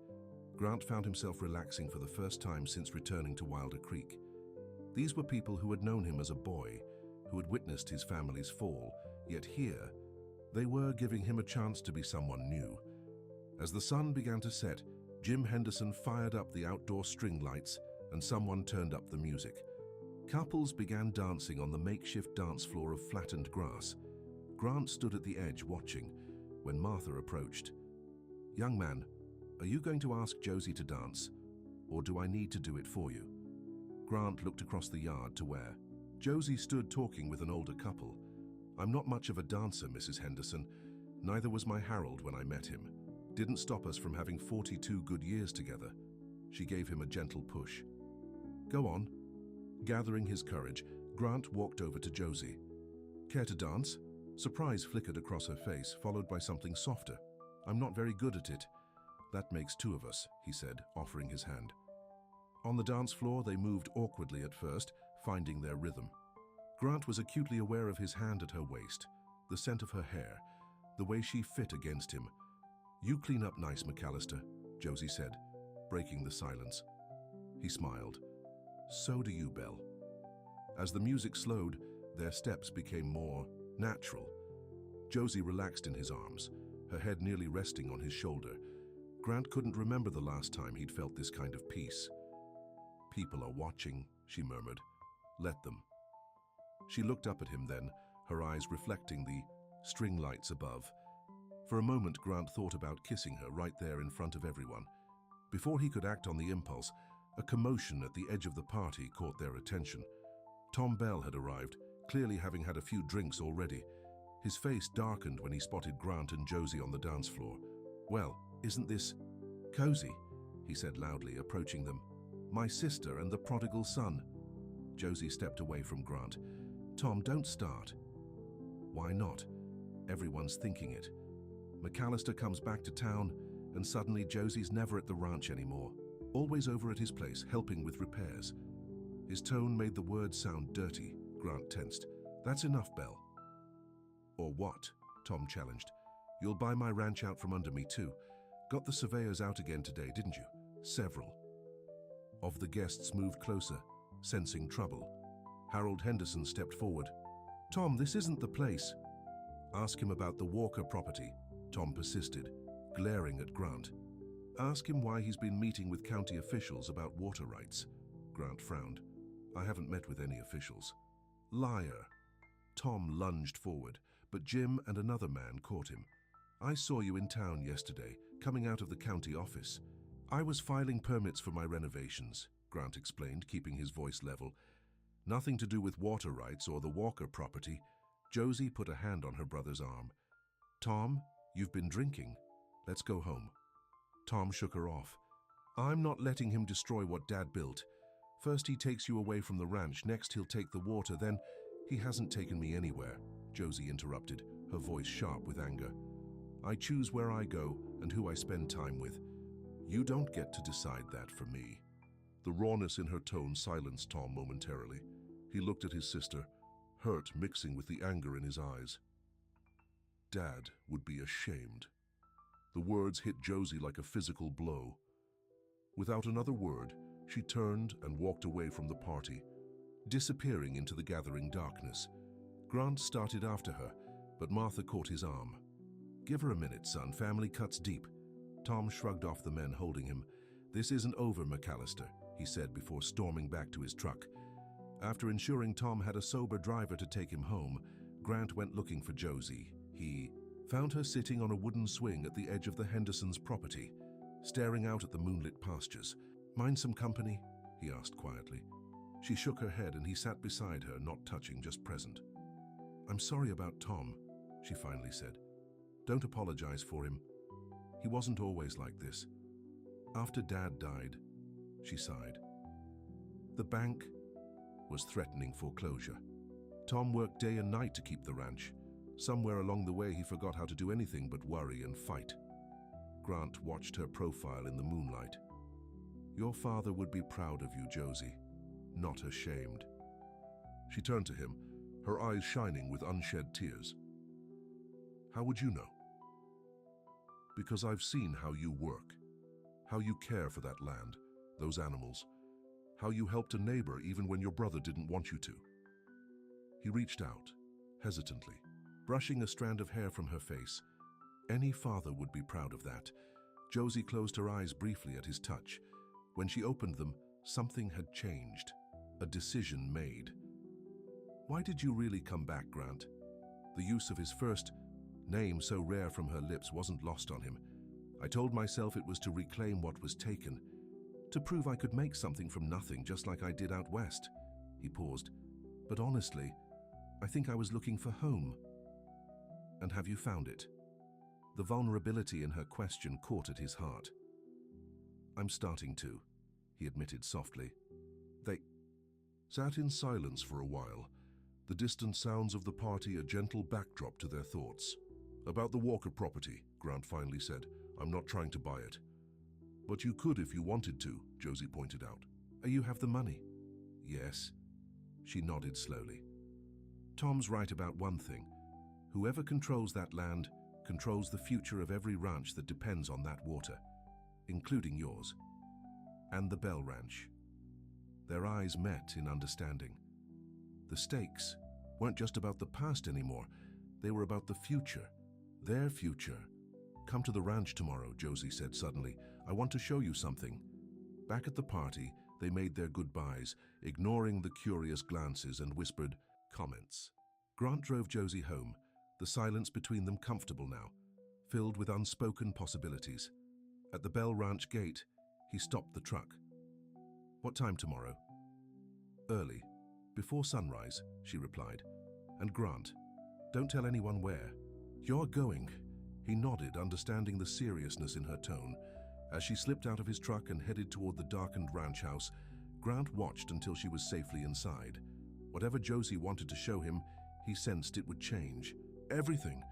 Speaker 1: Grant found himself relaxing for the first time since returning to Wilder Creek. These were people who had known him as a boy, who had witnessed his family's fall, yet here, they were giving him a chance to be someone new. As the sun began to set, Jim Henderson fired up the outdoor string lights and someone turned up the music. Couples began dancing on the makeshift dance floor of flattened grass. Grant stood at the edge watching when Martha approached. "Young man, are you going to ask Josie to dance, or do I need to do it for you?" Grant looked across the yard to where Josie stood talking with an older couple. "I'm not much of a dancer, Mrs. Henderson. Neither was my Harold when I met him. Didn't stop us from having 42 good years together." She gave him a gentle push. "Go on." Gathering his courage, Grant walked over to Josie. "Care to dance?" Surprise flickered across her face, followed by something softer. "I'm not very good at it." "That makes 2 of us," he said, offering his hand. On the dance floor, they moved awkwardly at first, finding their rhythm. Grant was acutely aware of his hand at her waist, the scent of her hair, the way she fit against him. "You clean up nice, McAllister," Josie said, breaking the silence. He smiled. "So do you, Belle." As the music slowed, their steps became more natural. Josie relaxed in his arms, her head nearly resting on his shoulder. Grant couldn't remember the last time he'd felt this kind of peace. "People are watching," she murmured. "Let them." She looked up at him then, her eyes reflecting the string lights above. For a moment, Grant thought about kissing her right there in front of everyone. Before he could act on the impulse, a commotion at the edge of the party caught their attention. Tom Bell had arrived, clearly having had a few drinks already. His face darkened when he spotted Grant and Josie on the dance floor. "Well, isn't this cozy?" he said loudly, approaching them. "My sister and the prodigal son." Josie stepped away from Grant. "Tom, don't start." "Why not? Everyone's thinking it. McAllister comes back to town, and suddenly Josie's never at the ranch anymore. Always over at his place, helping with repairs." His tone made the words sound dirty. Grant tensed. "That's enough, Belle." "Or what?" Tom challenged. "You'll buy my ranch out from under me too. Got the surveyors out again today, didn't you?" Several of the guests moved closer, sensing trouble. Harold Henderson stepped forward. "Tom, this isn't the place." "Ask him about the Walker property," Tom persisted, glaring at Grant. "Ask him why he's been meeting with county officials about water rights." Grant frowned. I haven't met with any officials. Liar. Tom lunged forward, but Jim and another man caught him. I saw you in town yesterday, coming out of the county office. I was filing permits for my renovations, Grant explained, keeping his voice level. Nothing to do with water rights or the Walker property. Josie put a hand on her brother's arm. Tom, you've been drinking. Let's go home. Tom shook her off. I'm not letting him destroy what Dad built. First he takes you away from the ranch, next he'll take the water, then he hasn't taken me anywhere, Josie interrupted, her voice sharp with anger. I choose where I go and who I spend time with. You don't get to decide that for me. The rawness in her tone silenced Tom momentarily. He looked at his sister, hurt mixing with the anger in his eyes. Dad would be ashamed. The words hit Josie like a physical blow. Without another word, she turned and walked away from the party, disappearing into the gathering darkness. Grant started after her, but Martha caught his arm. Give her a minute, son. Family cuts deep. Tom shrugged off the men holding him. This isn't over, McAllister, he said before storming back to his truck. After ensuring Tom had a sober driver to take him home, Grant went looking for Josie. He found her sitting on a wooden swing at the edge of the Hendersons' property, staring out at the moonlit pastures. Mind some company? He asked quietly. She shook her head and he sat beside her, not touching, just present. I'm sorry about Tom, she finally said. Don't apologize for him. He wasn't always like this. After Dad died, she sighed. The bank was threatening foreclosure. Tom worked day and night to keep the ranch. Somewhere along the way he forgot how to do anything but worry and fight. Grant watched her profile in the moonlight. Your father would be proud of you, Josie, not ashamed. She turned to him, her eyes shining with unshed tears. How would you know? Because I've seen how you work, how you care for that land, those animals, how you helped a neighbor even when your brother didn't want you to. He reached out, hesitantly, brushing a strand of hair from her face. Any father would be proud of that. Josie closed her eyes briefly at his touch. When she opened them, something had changed, a decision made. Why did you really come back, Grant? The use of his first name so rare from her lips wasn't lost on him. I told myself it was to reclaim what was taken, to prove I could make something from nothing just like I did out west. He paused. But honestly, I think I was looking for home. And have you found it? The vulnerability in her question caught at his heart. I'm starting to, he admitted softly. They sat in silence for a while, the distant sounds of the party a gentle backdrop to their thoughts. About the Walker property, Grant finally said. I'm not trying to buy it. But you could if you wanted to, Josie pointed out. You have the money? Yes. She nodded slowly. Tom's right about one thing. Whoever controls that land controls the future of every ranch that depends on that water, including yours. And the Bell Ranch. Their eyes met in understanding. The stakes weren't just about the past anymore. They were about the future. Their future. Come to the ranch tomorrow, Josie said suddenly. I want to show you something. Back at the party, they made their goodbyes, ignoring the curious glances and whispered comments. Grant drove Josie home, the silence between them comfortable now, filled with unspoken possibilities. At the Bell Ranch gate, he stopped the truck. What time tomorrow? Early. Before sunrise, she replied. And Grant, don't tell anyone where. You're going. He nodded, understanding the seriousness in her tone. As she slipped out of his truck and headed toward the darkened ranch house, Grant watched until she was safely inside. Whatever Josie wanted to show him, he sensed it would change. Everything.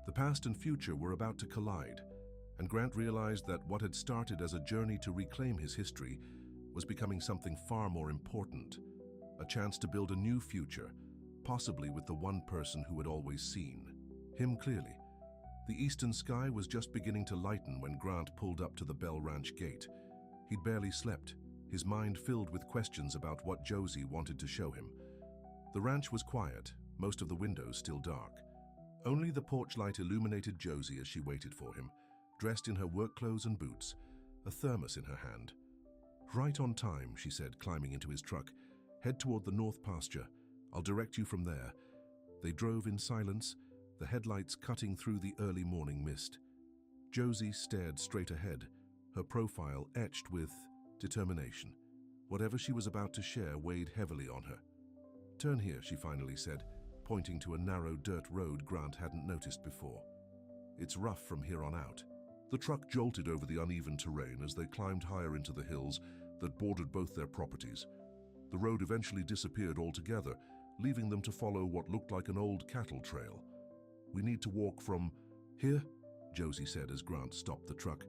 Speaker 1: The past and future were about to collide, and Grant realized that what had started as a journey to reclaim his history was becoming something far more important. A chance to build a new future, possibly with the one person who had always seen him clearly. The eastern sky was just beginning to lighten when Grant pulled up to the Bell Ranch gate. He'd barely slept, his mind filled with questions about what Josie wanted to show him. The ranch was quiet, most of the windows still dark. Only the porch light illuminated Josie as she waited for him, dressed in her work clothes and boots, a thermos in her hand. Right on time, she said, climbing into his truck. Head toward the north pasture. I'll direct you from there." They drove in silence, the headlights cutting through the early morning mist. Josie stared straight ahead, her profile etched with determination. Whatever she was about to share weighed heavily on her. "Turn here," she finally said, pointing to a narrow dirt road Grant hadn't noticed before. "It's rough from here on out." The truck jolted over the uneven terrain as they climbed higher into the hills that bordered both their properties. The road eventually disappeared altogether, leaving them to follow what looked like an old cattle trail. "We need to walk from here," Josie said as Grant stopped the truck.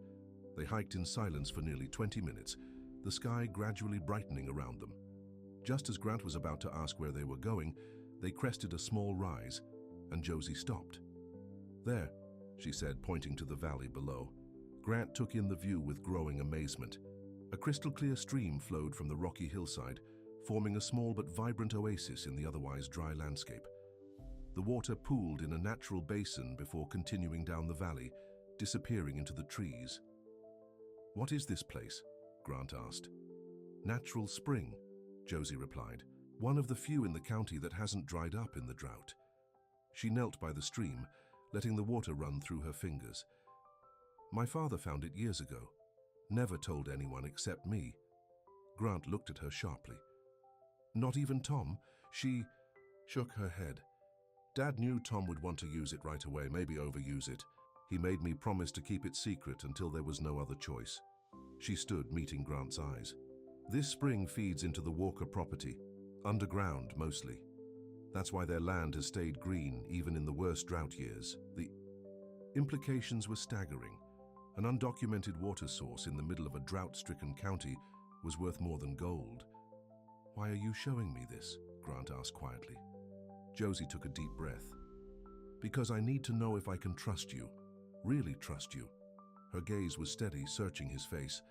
Speaker 1: They hiked in silence for nearly 20 minutes, the sky gradually brightening around them. Just as Grant was about to ask where they were going, they crested a small rise, and Josie stopped. "There," she said, pointing to the valley below. Grant took in the view with growing amazement. A crystal-clear stream flowed from the rocky hillside, forming a small but vibrant oasis in the otherwise dry landscape. The water pooled in a natural basin before continuing down the valley, disappearing into the trees. "What is this place?" Grant asked. "Natural spring," Josie replied, "one of the few in the county that hasn't dried up in the drought." She knelt by the stream, letting the water run through her fingers. "My father found it years ago. Never told anyone except me." Grant looked at her sharply. "Not even Tom?" She shook her head. "Dad knew Tom would want to use it right away, maybe overuse it. He made me promise to keep it secret until there was no other choice." She stood, meeting Grant's eyes. "This spring feeds into the Walker property, underground mostly. That's why their land has stayed green even in the worst drought years." The implications were staggering. An undocumented water source in the middle of a drought-stricken county was worth more than gold. "Why are you showing me this?" Grant asked quietly. Josie took a deep breath. "Because I need to know if I can trust you, really trust you." Her gaze was steady, searching his face.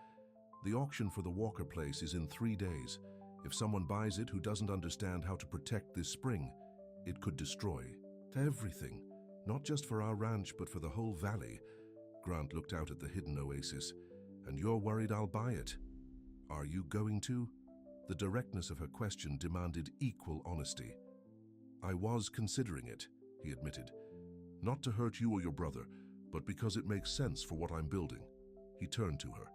Speaker 1: "The auction for the Walker place is in 3 days. If someone buys it who doesn't understand how to protect this spring, it could destroy everything, not just for our ranch, but for the whole valley." Grant looked out at the hidden oasis. "And you're worried I'll buy it? Are you going to?" The directness of her question demanded equal honesty. "I was considering it," he admitted. "Not to hurt you or your brother, but because it makes sense for what I'm building." He turned to her.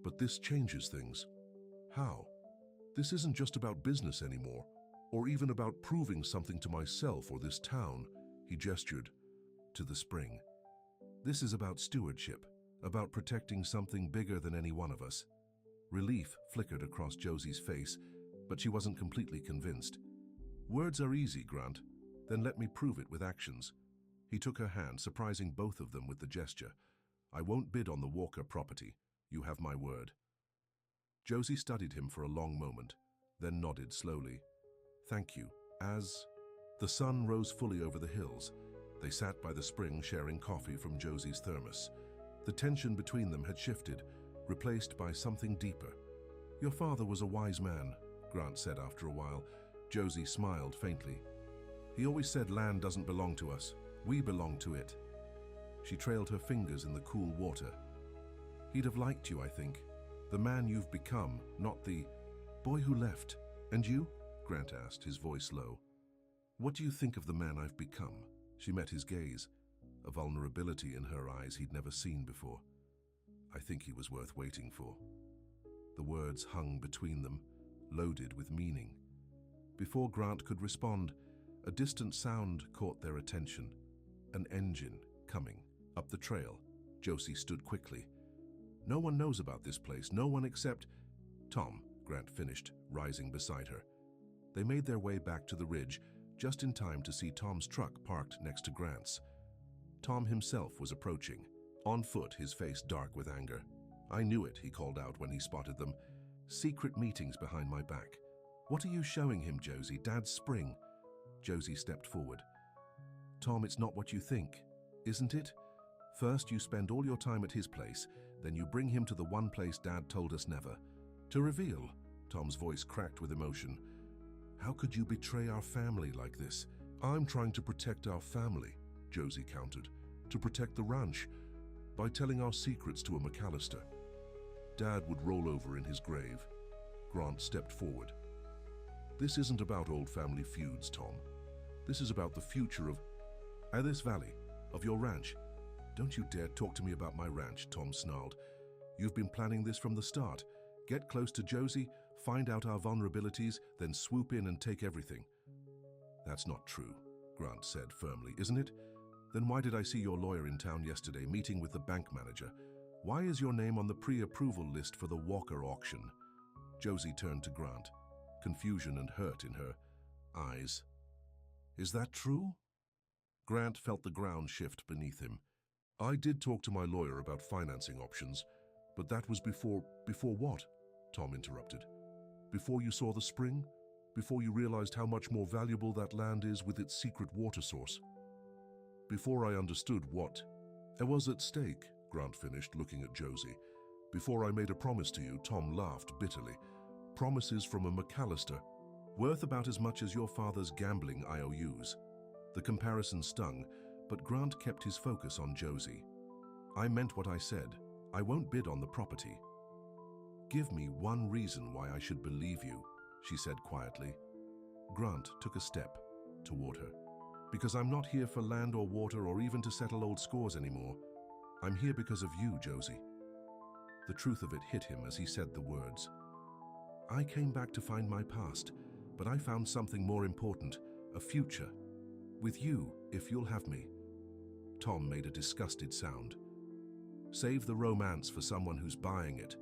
Speaker 1: "But this changes things." "How?" "This isn't just about business anymore, or even about proving something to myself or this town." He gestured to the spring. "This is about stewardship, about protecting something bigger than any one of us." Relief flickered across Josie's face, but she wasn't completely convinced. "Words are easy, Grant. Then let me prove it with actions." He took her hand, surprising both of them with the gesture. "I won't bid on the Walker property. You have my word." Josie studied him for a long moment, then nodded slowly. "Thank you." As the sun rose fully over the hills, they sat by the spring sharing coffee from Josie's thermos. The tension between them had shifted, replaced by something deeper. "Your father was a wise man," Grant said after a while. Josie smiled faintly. "He always said land doesn't belong to us. We belong to it." She trailed her fingers in the cool water. "He'd have liked you, I think. The man you've become, not the boy who left." "And you?" Grant asked, his voice low. "What do you think of the man I've become?" She met his gaze, a vulnerability in her eyes he'd never seen before. "I think he was worth waiting for." The words hung between them, loaded with meaning. Before Grant could respond, a distant sound caught their attention. An engine coming up the trail. Josie stood quickly. "No one knows about this place, no one except Tom," Grant finished, rising beside her. They made their way back to the ridge, just in time to see Tom's truck parked next to Grant's. Tom himself was approaching, on foot, his face dark with anger. "I knew it," he called out when he spotted them. "Secret meetings behind my back." "What are you showing him, Josie? Dad's spring." Josie stepped forward. "Tom, it's not what you think, isn't it? First, you spend all your time at his place, then you bring him to the one place Dad told us never to reveal." Tom's voice cracked with emotion. "How could you betray our family like this?" "I'm trying to protect our family," Josie countered. "To protect the ranch, by telling our secrets to a McAllister. Dad would roll over in his grave." Grant stepped forward. This isn't about old family feuds, Tom. This is about the future of this valley, of your ranch. Don't you dare talk to me about my ranch, Tom snarled. You've been planning this from the start. Get close to Josie, find out our vulnerabilities, then swoop in and take everything. That's not true, Grant said firmly, isn't it? Then why did I see your lawyer in town yesterday meeting with the bank manager? Why is your name on the pre-approval list for the Walker auction? Josie turned to Grant, confusion and hurt in her eyes. Is that true? Grant felt the ground shift beneath him. I did talk to my lawyer about financing options, but that was before what? Tom interrupted. Before you saw the spring? Before you realized how much more valuable that land is with its secret water source? Before I understood what was at stake, Grant finished, looking at Josie. Before I made a promise to you, Tom laughed bitterly. Promises from a McAllister, worth about as much as your father's gambling IOUs. The comparison stung, but Grant kept his focus on Josie. I meant what I said. I won't bid on the property. Give me one reason why I should believe you, she said quietly. Grant took a step toward her. Because I'm not here for land or water or even to settle old scores anymore. I'm here because of you, Josie. The truth of it hit him as he said the words. I came back to find my past, but I found something more important, a future. With you, if you'll have me. Tom made a disgusted sound. Save the romance for someone who's buying it.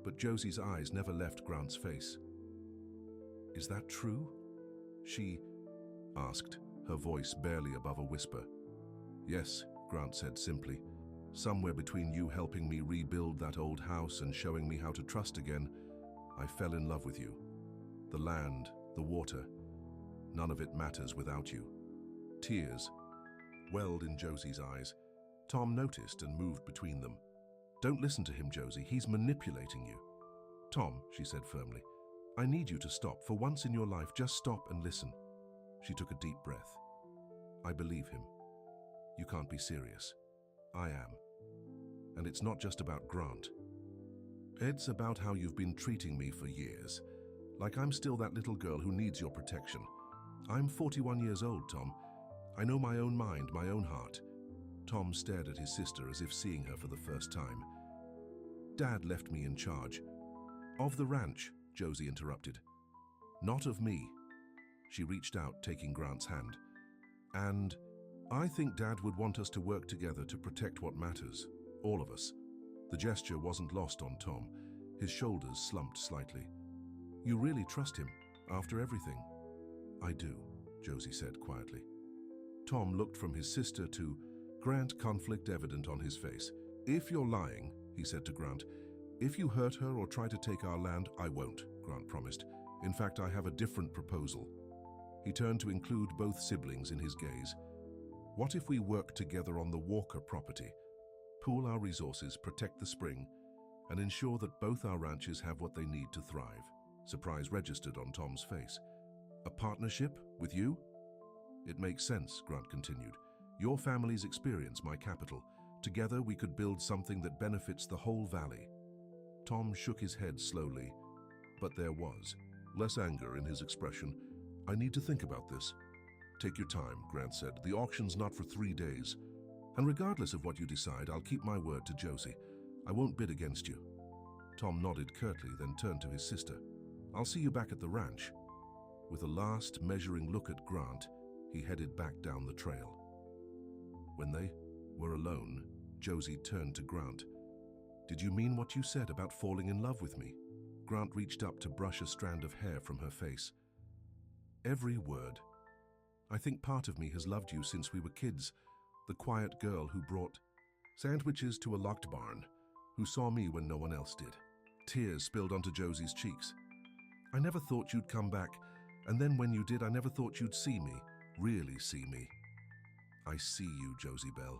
Speaker 1: But Josie's eyes never left Grant's face. Is that true? She asked, her voice barely above a whisper. Yes, Grant said simply. Somewhere between you helping me rebuild that old house and showing me how to trust again, I fell in love with you. The land, the water, none of it matters without you. Tears welled in Josie's eyes. Tom noticed and moved between them. Don't listen to him, Josie. He's manipulating you. Tom, she said firmly, I need you to stop. For once in your life, just stop and listen. She took a deep breath. I believe him. You can't be serious. I am. And it's not just about Grant. It's about how you've been treating me for years. Like I'm still that little girl who needs your protection. I'm 41 years old, Tom. I know my own mind, my own heart. Tom stared at his sister as if seeing her for the first time. Dad left me in charge. Of the ranch, Josie interrupted. Not of me. She reached out, taking Grant's hand. And I think Dad would want us to work together to protect what matters. All of us. The gesture wasn't lost on Tom. His shoulders slumped slightly. You really trust him, after everything? I do, Josie said quietly. Tom looked from his sister to Grant, conflict evident on his face. If you're lying, he said to Grant, if you hurt her or try to take our land, I won't, Grant promised. In fact, I have a different proposal. He turned to include both siblings in his gaze. What if we work together on the Walker property? Pool our resources, protect the spring, and ensure that both our ranches have what they need to thrive. Surprise registered on Tom's face. A partnership with you? It makes sense, Grant continued. Your family's experience, my capital. Together we could build something that benefits the whole valley. Tom shook his head slowly, but there was less anger in his expression. I need to think about this. Take your time, Grant said. The auction's not for 3 days. And regardless of what you decide, I'll keep my word to Josie. I won't bid against you. Tom nodded curtly, then turned to his sister. I'll see you back at the ranch. With a last measuring look at Grant, he headed back down the trail. When they were alone, Josie turned to Grant. Did you mean what you said about falling in love with me? Grant reached up to brush a strand of hair from her face. Every word. I think part of me has loved you since we were kids. The quiet girl who brought sandwiches to a locked barn, who saw me when no one else did. Tears spilled onto Josie's cheeks. I never thought you'd come back, and then when you did, I never thought you'd see me, really see me. I see you, Josie Bell,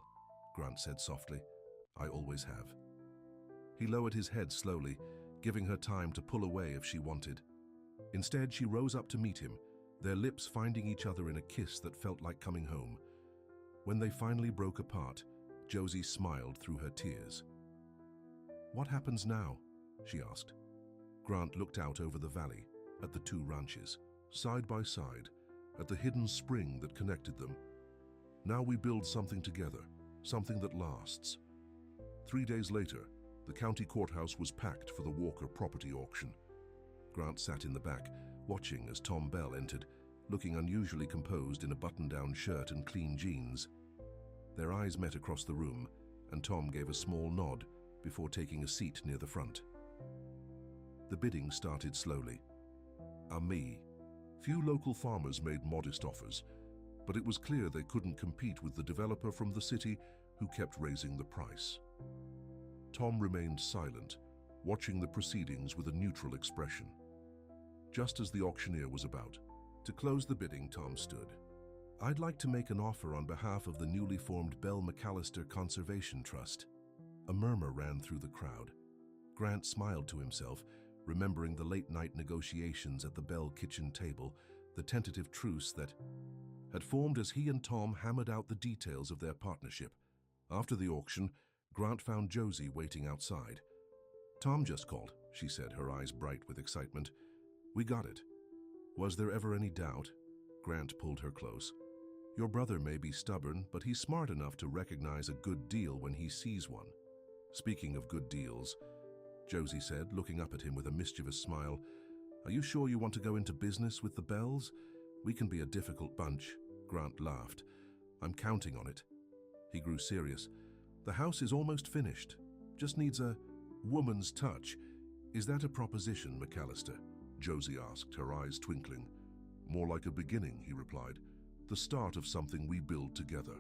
Speaker 1: Grant said softly. I always have. He lowered his head slowly, giving her time to pull away if she wanted. Instead, she rose up to meet him, their lips finding each other in a kiss that felt like coming home. When they finally broke apart, Josie smiled through her tears. What happens now? She asked. Grant looked out over the valley, at the 2 ranches. side by side, at the hidden spring that connected them. Now we build something together, something that lasts. 3 days later, the county courthouse was packed for the Walker property auction. Grant sat in the back, watching as Tom Bell entered, looking unusually composed in a button-down shirt and clean jeans. Their eyes met across the room, and Tom gave a small nod before taking a seat near the front. The bidding started slowly. Me. Few local farmers made modest offers, but it was clear they couldn't compete with the developer from the city who kept raising the price. Tom remained silent, watching the proceedings with a neutral expression. Just as the auctioneer was about to close the bidding, Tom stood. "I'd like to make an offer on behalf of the newly formed Bell McAllister Conservation Trust." A murmur ran through the crowd. Grant smiled to himself, remembering the late-night negotiations at the Bell kitchen table, the tentative truce that had formed as he and Tom hammered out the details of their partnership. After the auction, Grant found Josie waiting outside. "Tom just called," she said, her eyes bright with excitement. "We got it." "Was there ever any doubt?" Grant pulled her close. "Your brother may be stubborn, but he's smart enough to recognize a good deal when he sees one." "Speaking of good deals," Josie said, looking up at him with a mischievous smile, "are you sure you want to go into business with the Bells? We can be a difficult bunch." Grant laughed. "I'm counting on it." He grew serious. "The house is almost finished. Just needs a woman's touch. Is that a proposition, McAllister?" Josie asked, her eyes twinkling. "More like a beginning," he replied. "The start of something we build together."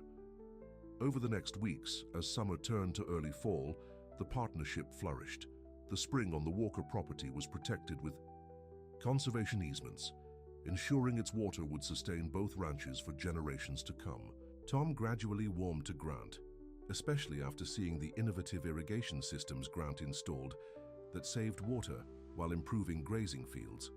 Speaker 1: Over the next weeks, as summer turned to early fall, the partnership flourished. The spring on the Walker property was protected with conservation easements, ensuring its water would sustain both ranches for generations to come. Tom gradually warmed to Grant, especially after seeing the innovative irrigation systems Grant installed that saved water while improving grazing fields.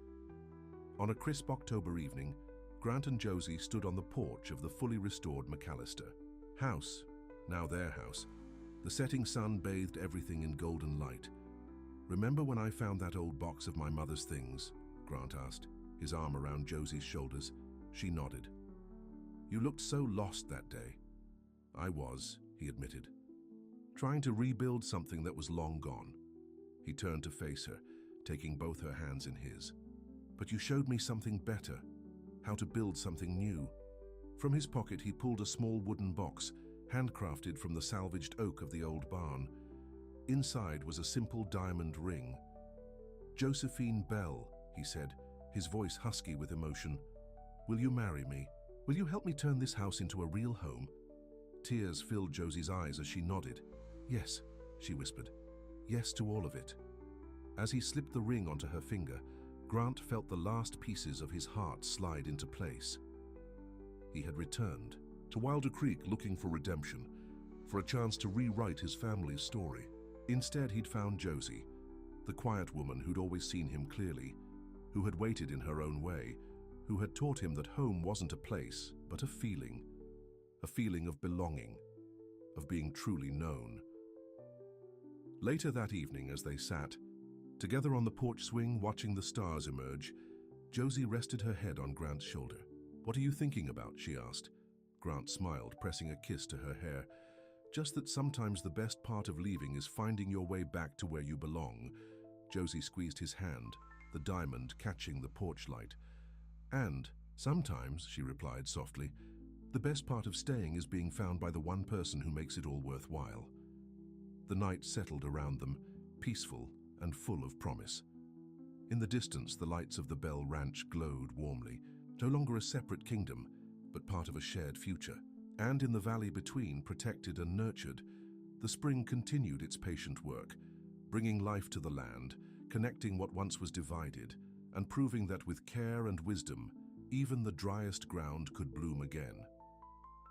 Speaker 1: On a crisp October evening, Grant and Josie stood on the porch of the fully restored McAllister house, now their house. The setting sun bathed everything in golden light. "Remember when I found that old box of my mother's things?" Grant asked, his arm around Josie's shoulders. She nodded. "You looked so lost that day." "I was," he admitted, "trying to rebuild something that was long gone." He turned to face her, taking both her hands in his. "But you showed me something better, how to build something new." From his pocket he pulled a small wooden box, handcrafted from the salvaged oak of the old barn. Inside was a simple diamond ring. "Josephine Bell," he said, his voice husky with emotion. "Will you marry me? Will you help me turn this house into a real home?" Tears filled Josie's eyes as she nodded. "Yes," she whispered. "Yes to all of it." As he slipped the ring onto her finger, Grant felt the last pieces of his heart slide into place. He had returned to Wilder Creek looking for redemption, for a chance to rewrite his family's story. Instead, he'd found Josie, the quiet woman who'd always seen him clearly, who had waited in her own way, who had taught him that home wasn't a place, but a feeling of belonging, of being truly known. Later that evening, as they sat together on the porch swing watching the stars emerge, Josie rested her head on Grant's shoulder. "What are you thinking about?" she asked. Grant smiled, pressing a kiss to her hair. "Just that sometimes the best part of leaving is finding your way back to where you belong." Josie squeezed his hand, the diamond catching the porch light. "And sometimes," she replied softly, "the best part of staying is being found by the one person who makes it all worthwhile." The night settled around them, peaceful and full of promise. In the distance, the lights of the Bell Ranch glowed warmly, no longer a separate kingdom, but part of a shared future. And in the valley between, protected and nurtured, the spring continued its patient work, bringing life to the land, connecting what once was divided, and proving that with care and wisdom, even the driest ground could bloom again.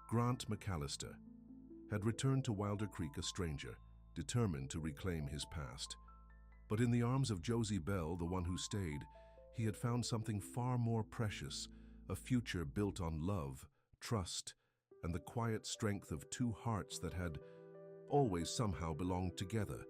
Speaker 1: Grant McAllister had returned to Wilder Creek a stranger, determined to reclaim his past. But in the arms of Josie Bell, the one who stayed, he had found something far more precious, a future built on love, trust, and the quiet strength of two hearts that had always somehow belonged together.